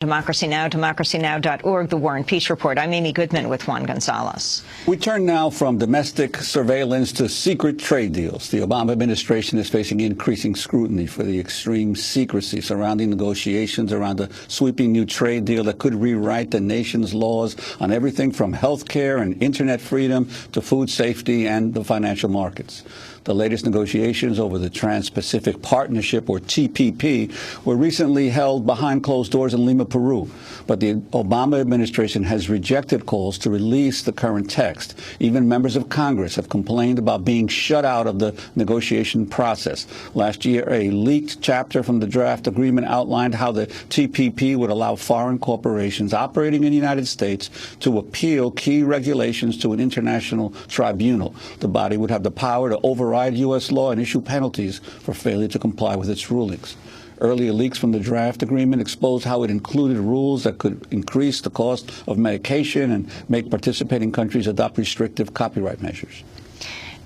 Democracy Now!, democracynow.org, The War and Peace Report. I'm Amy Goodman with Juan Gonzalez. We turn now from domestic surveillance to secret trade deals. The Obama administration is facing increasing scrutiny for the extreme secrecy surrounding negotiations around a sweeping new trade deal that could rewrite the nation's laws on everything from health care and internet freedom to food safety and the financial markets. The latest negotiations over the Trans-Pacific Partnership, or TPP, were recently held behind closed doors in Lima, Peru. But the Obama administration has rejected calls to release the current text. Even members of Congress have complained about being shut out of the negotiation process. Last year, a leaked chapter from the draft agreement outlined how the TPP would allow foreign corporations operating in the United States to appeal key regulations to an international tribunal. The body would have the power to override U.S. law and issue penalties for failure to comply with its rulings. Earlier leaks from the draft agreement exposed how it included rules that could increase the cost of medication and make participating countries adopt restrictive copyright measures.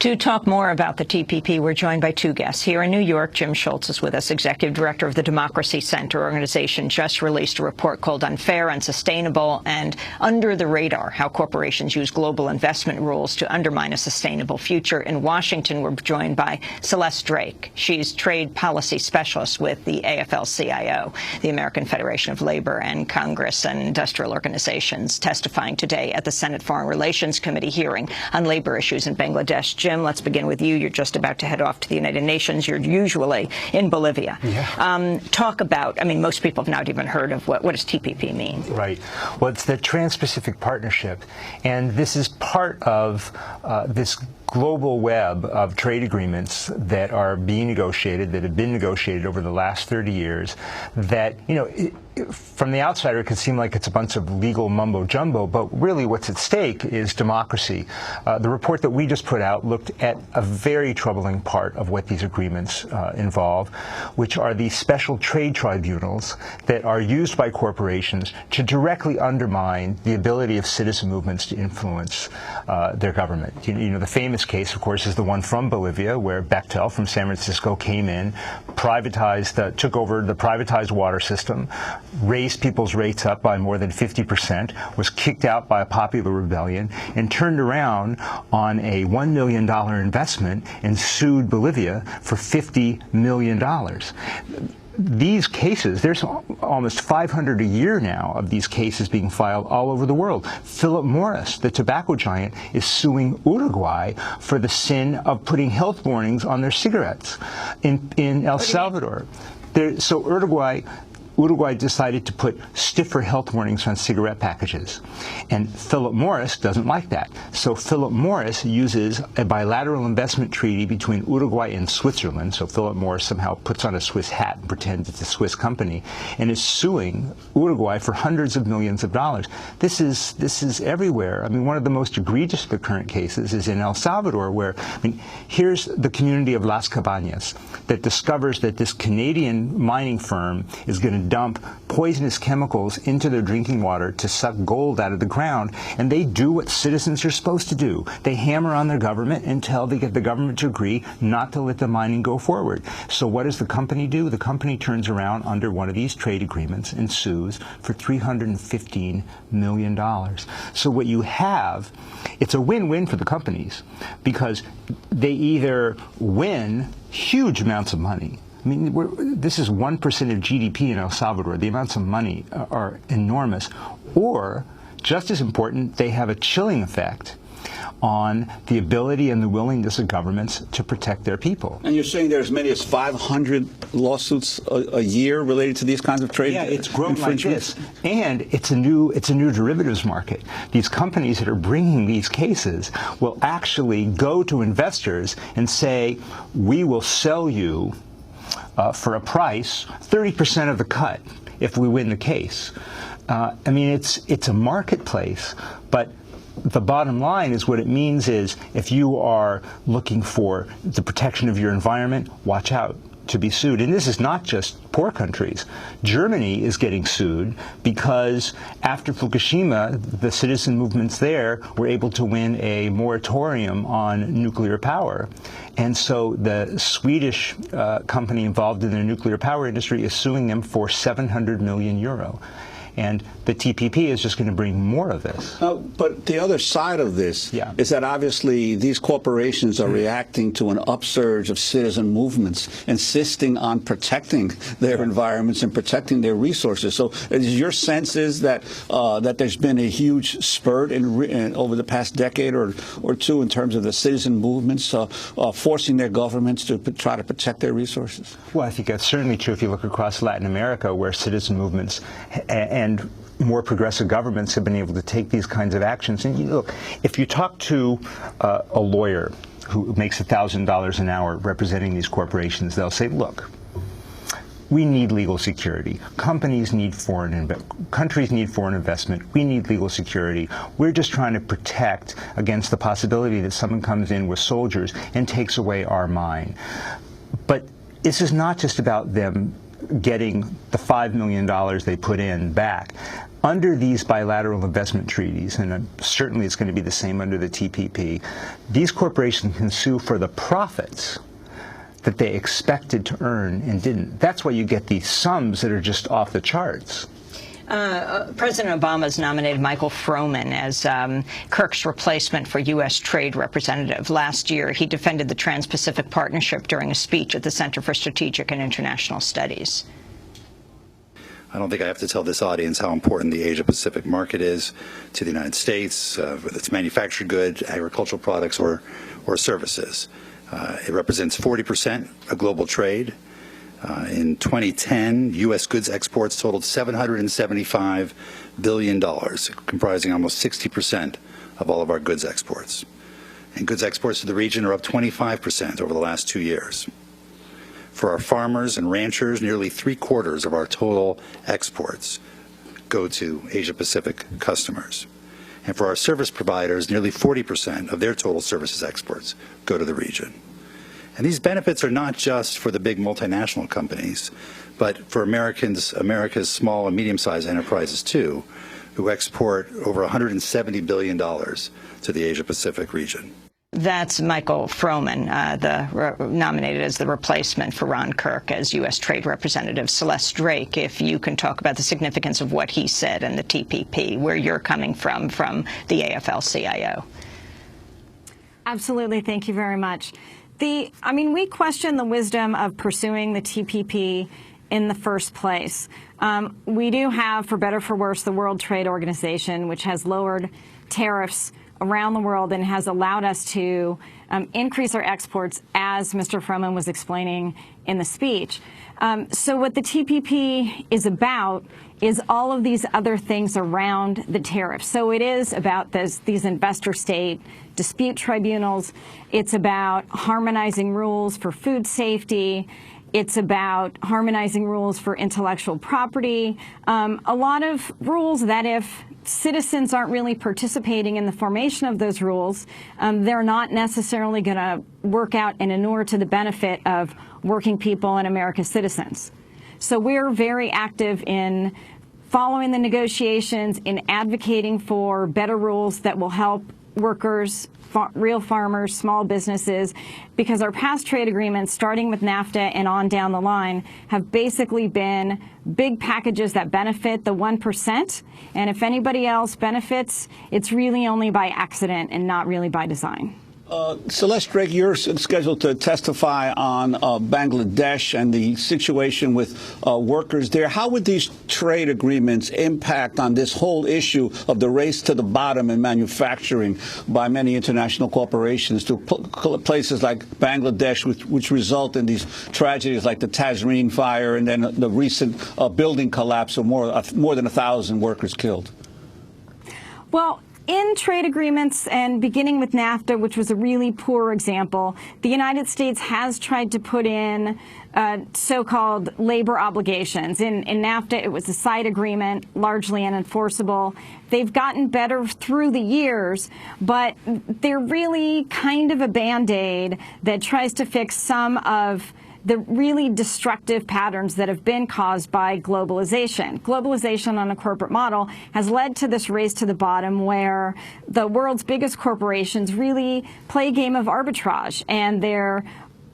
To talk more about the TPP, we're joined by two guests. Here in New York, Jim Schultz is with us, Executive Director of the Democracy Center organization, just released a report called Unfair, Unsustainable, and Under the Radar, How Corporations Use Global Investment Rules to Undermine a Sustainable Future. In Washington, we're joined by Celeste Drake. She's Trade Policy Specialist with the AFL-CIO, the American Federation of Labor and Congress and Industrial Organizations, testifying today at the Senate Foreign Relations Committee hearing on labor issues in Bangladesh. Jim, let's begin with you. You're just about to head off to the United Nations. You're usually in Bolivia. Yeah. Talk about, I mean, most people have not even heard of what does TPP mean? Right. Well, it's the Trans-Pacific Partnership, and this is part of this global web of trade agreements that are being negotiated, that have been negotiated over the last 30 years, that, you know, from the outsider, it could seem like it's a bunch of legal mumbo-jumbo, but really what's at stake is democracy. The report that we just put out looked at a very troubling part of what these agreements involve, which are these special trade tribunals that are used by corporations to directly undermine the ability of citizen movements to influence their government. You know, the famous case, of course, is the one from Bolivia, where Bechtel from San Francisco came in, privatized, took over the privatized water system, raised people's rates up by more than 50%, was kicked out by a popular rebellion, and turned around on a $1 million investment and sued Bolivia for $50 million. These cases, there's almost 500 a year now of these cases being filed all over the world. Philip Morris, the tobacco giant, is suing Uruguay for the sin of putting health warnings on their cigarettes. In El Salvador, so Uruguay decided to put stiffer health warnings on cigarette packages. And Philip Morris doesn't like that. So Philip Morris uses a bilateral investment treaty between Uruguay and Switzerland. So Philip Morris somehow puts on a Swiss hat and pretends it's a Swiss company and is suing Uruguay for hundreds of millions of dollars. This is everywhere. I mean, one of the most egregious of the current cases is in El Salvador, where, I mean, here's the community of Las Cabañas that discovers that this Canadian mining firm is going to dump poisonous chemicals into their drinking water to suck gold out of the ground, and they do what citizens are supposed to do. They hammer on their government until they get the government to agree not to let the mining go forward. So what does the company do? The company turns around under one of these trade agreements and sues for $315 million. So what you have, it's a win-win for the companies, because they either win huge amounts of money. I mean, this is 1% of GDP in El Salvador. The amounts of money are enormous. Or, just as important, they have a chilling effect on the ability and the willingness of governments to protect their people. And you're saying there are as many as 500 lawsuits a year related to these kinds of trade infringements? Yeah, it's grown like this. And it's a new derivatives market. These companies that are bringing these cases will actually go to investors and say, we will sell you for a price, 30% of the cut if we win the case. I mean, it's a marketplace, but the bottom line is what it means is if you are looking for the protection of your environment, watch out to be sued. And this is not just poor countries. Germany is getting sued because after Fukushima, the citizen movements there were able to win a moratorium on nuclear power. And so the Swedish company involved in the nuclear power industry is suing them for 700 million euro. And the TPP is just going to bring more of this. But the other side of this is that obviously these corporations are reacting to an upsurge of citizen movements, insisting on protecting their environments and protecting their resources. So your sense is that that there's been a huge spurt in over the past decade or two in terms of the citizen movements forcing their governments to try to protect their resources? Well, I think that's certainly true if you look across Latin America, where citizen movements and more progressive governments have been able to take these kinds of actions. And look, if you talk to a lawyer who makes $1,000 an hour representing these corporations, they'll say, look, we need legal security. Countries need foreign investment. We need legal security. We're just trying to protect against the possibility that someone comes in with soldiers and takes away our mine. But this is not just about them getting the $5 million they put in back. Under these bilateral investment treaties, and certainly it's going to be the same under the TPP, these corporations can sue for the profits that they expected to earn and didn't. That's why you get these sums that are just off the charts. President Obama's nominated Michael Froman as Kirk's replacement for U.S. Trade Representative. Last year, he defended the Trans-Pacific Partnership during a speech at the Center for Strategic and International Studies. I don't think I have to tell this audience how important the Asia-Pacific market is to the United States, whether it's manufactured goods, agricultural products, or services. It represents 40% of global trade. In 2010, U.S. goods exports totaled $775 billion, comprising almost 60% of all of our goods exports. And goods exports to the region are up 25% over the last 2 years. For our farmers and ranchers, nearly 3/4 of our total exports go to Asia-Pacific customers. And for our service providers, nearly 40% of their total services exports go to the region. And these benefits are not just for the big multinational companies, but for America's small and medium-sized enterprises too, who export over $170 billion to the Asia-Pacific region. That's Michael Froman, nominated as the replacement for Ron Kirk as U.S. Trade Representative. Celeste Drake, if you can talk about the significance of what he said in the TPP, where you're coming from the AFL-CIO. Absolutely. Thank you very much. We question the wisdom of pursuing the TPP in the first place. We do have, for better or for worse, the World Trade Organization, which has lowered tariffs around the world and has allowed us to increase our exports, as Mr. Froman was explaining in the speech. So what the TPP is about is all of these other things around the tariffs. So it is about these investor-state dispute tribunals. It's about harmonizing rules for food safety. It's about harmonizing rules for intellectual property. A lot of rules that if citizens aren't really participating in the formation of those rules, they're not necessarily going to work out and inure to the benefit of working people and America's citizens. So we're very active in following the negotiations, in advocating for better rules that will help workers, real farmers, small businesses, because our past trade agreements, starting with NAFTA and on down the line, have basically been big packages that benefit the 1%. And if anybody else benefits, it's really only by accident and not really by design. Celeste Drake, you're scheduled to testify on Bangladesh and the situation with workers there. How would these trade agreements impact on this whole issue of the race to the bottom in manufacturing by many international corporations to places like Bangladesh, which result in these tragedies like the Tazreen fire and then the recent building collapse of more than 1,000 workers killed? Well, in trade agreements, and beginning with NAFTA, which was a really poor example, the United States has tried to put in so-called labor obligations. In NAFTA, it was a side agreement, largely unenforceable. They've gotten better through the years, but they're really kind of a Band-Aid that tries to fix some of the really destructive patterns that have been caused by globalization. Globalization on a corporate model has led to this race to the bottom where the world's biggest corporations really play a game of arbitrage, and they're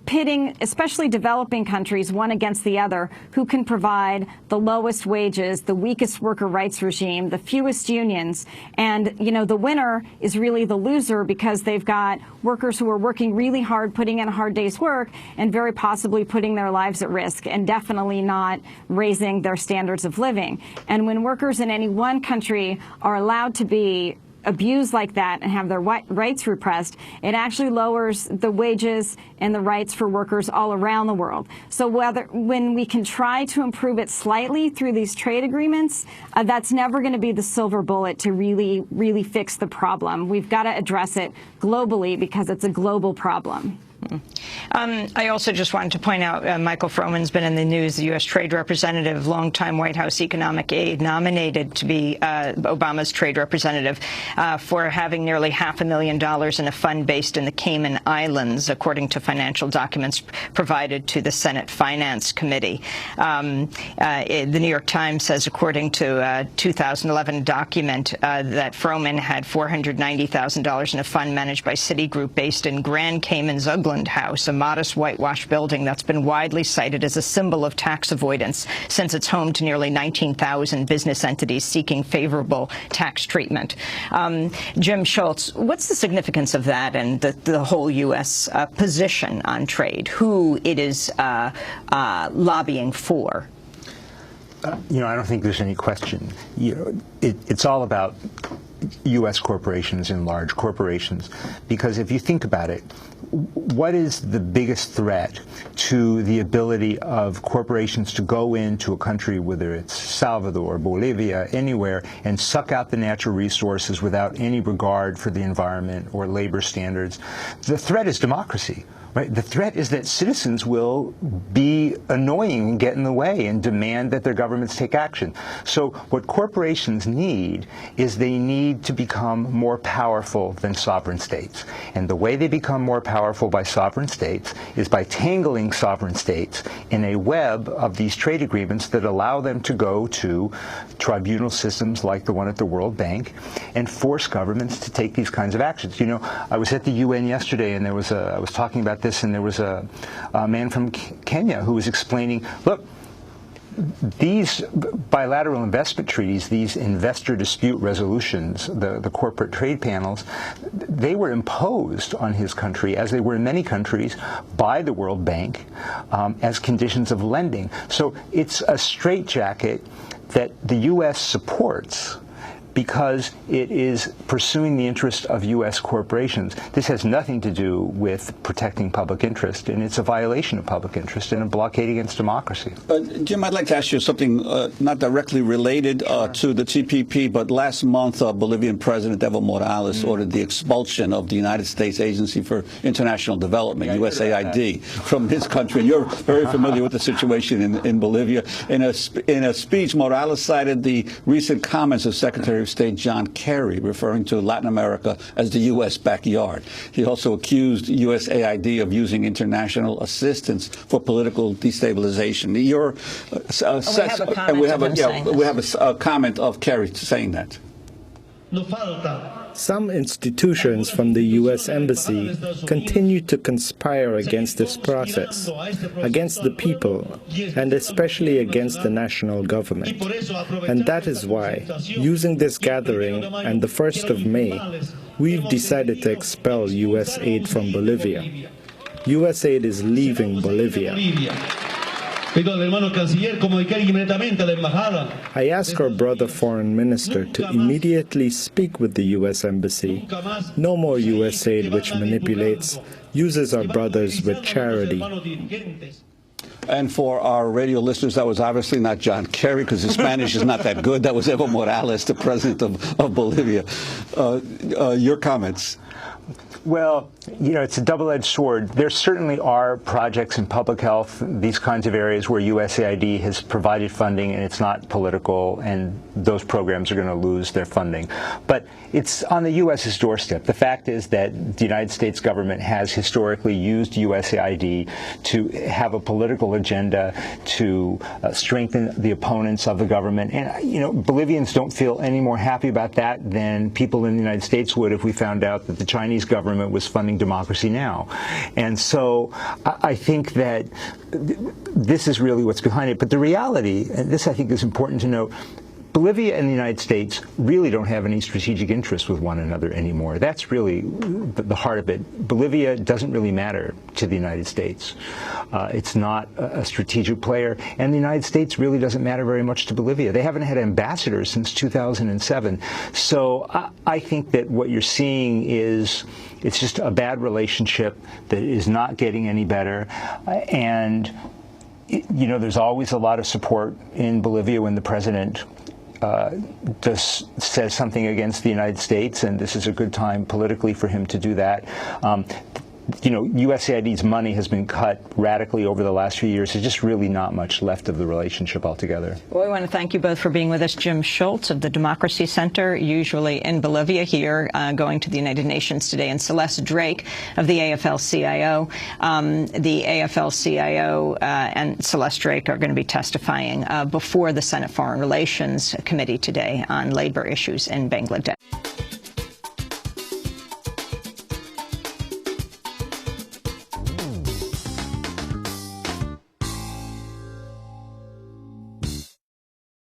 pitting, especially developing countries, one against the other, who can provide the lowest wages, the weakest worker rights regime, the fewest unions. And, you know, the winner is really the loser because they've got workers who are working really hard, putting in a hard day's work, and very possibly putting their lives at risk, and definitely not raising their standards of living. And when workers in any one country are allowed to be abused like that and have their rights repressed, it actually lowers the wages and the rights for workers all around the world. So when we can try to improve it slightly through these trade agreements, that's never going to be the silver bullet to really fix the problem. We've got to address it globally because it's a global problem. I also just wanted to point out, Michael Froman's been in the news, the U.S. Trade Representative, longtime White House economic aide, nominated to be Obama's trade representative for having nearly $500,000 in a fund based in the Cayman Islands, according to financial documents provided to the Senate Finance Committee. The New York Times says, according to a 2011 document, that Froman had $490,000 in a fund managed by Citigroup based in Grand Cayman's Ugly House, a modest whitewashed building that's been widely cited as a symbol of tax avoidance since it's home to nearly 19,000 business entities seeking favorable tax treatment. Jim Schultz, what's the significance of that and the whole U.S. Position on trade, who it is lobbying for? You know, I don't think there's any question. You know, it's all about U.S. corporations and large corporations, because if you think about it, what is the biggest threat to the ability of corporations to go into a country, whether it's Salvador, Bolivia, anywhere, and suck out the natural resources without any regard for the environment or labor standards? The threat is democracy. Right? The threat is that citizens will be annoying and get in the way and demand that their governments take action. So what corporations need is they need to become more powerful than sovereign states. And the way they become more powerful by sovereign states is by tangling sovereign states in a web of these trade agreements that allow them to go to tribunal systems like the one at the World Bank and force governments to take these kinds of actions. You know, I was at the UN yesterday, and I was talking about this, and there was a man from Kenya who was explaining, look, these bilateral investment treaties, these investor dispute resolutions, the corporate trade panels, they were imposed on his country, as they were in many countries, by the World Bank as conditions of lending. So it's a straitjacket that the U.S. supports because it is pursuing the interest of U.S. corporations. This has nothing to do with protecting public interest, and it's a violation of public interest and a blockade against democracy. Jim, I'd like to ask you something not directly related to the TPP, but last month, Bolivian President Evo Morales ordered the expulsion of the United States Agency for International Development, USAID, from his country. And you're very familiar with the situation in Bolivia. In a speech, Morales cited the recent comments of Secretary of State John Kerry, referring to Latin America as the U.S. backyard. He also accused USAID of using international assistance for political destabilization. We have a comment of Kerry saying that. Some institutions from the U.S. Embassy continue to conspire against this process, against the people, and especially against the national government. And that is why, using this gathering and the 1st of May, we've decided to expel U.S. aid from Bolivia. U.S. aid is leaving Bolivia. I ask our brother foreign minister to immediately speak with the U.S. Embassy. No more U.S. aid which manipulates, uses our brothers with charity. And for our radio listeners, that was obviously not John Kerry, because his Spanish is not that good. That was Evo Morales, the president of Bolivia. Your comments? Well, you know, it's a double-edged sword. There certainly are projects in public health, these kinds of areas where USAID has provided funding and it's not political, and those programs are going to lose their funding. But it's on the U.S.'s doorstep. The fact is that the United States government has historically used USAID to have a political agenda to strengthen the opponents of the government. And, you know, Bolivians don't feel any more happy about that than people in the United States would if we found out that the Chinese Chinese government was funding Democracy Now! And so I think that this is really what's behind it. But the reality, and this I think is important to note, Bolivia and the United States really don't have any strategic interest with one another anymore. That's really the heart of it. Bolivia doesn't really matter to the United States. It's not a strategic player, and the United States really doesn't matter very much to Bolivia. They haven't had ambassadors since 2007. So I think that what you're seeing is it's just a bad relationship that is not getting any better, and you know, there's always a lot of support in Bolivia when the president just says something against the United States, and this is a good time politically for him to do that. You know, USAID's money has been cut radically over the last few years. There's just really not much left of the relationship altogether. Well, we want to thank you both for being with us. Jim Schultz of the Democracy Center, usually in Bolivia here, going to the United Nations today, and Celeste Drake of the AFL-CIO. The AFL-CIO and Celeste Drake are going to be testifying before the Senate Foreign Relations Committee today on labor issues in Bangladesh.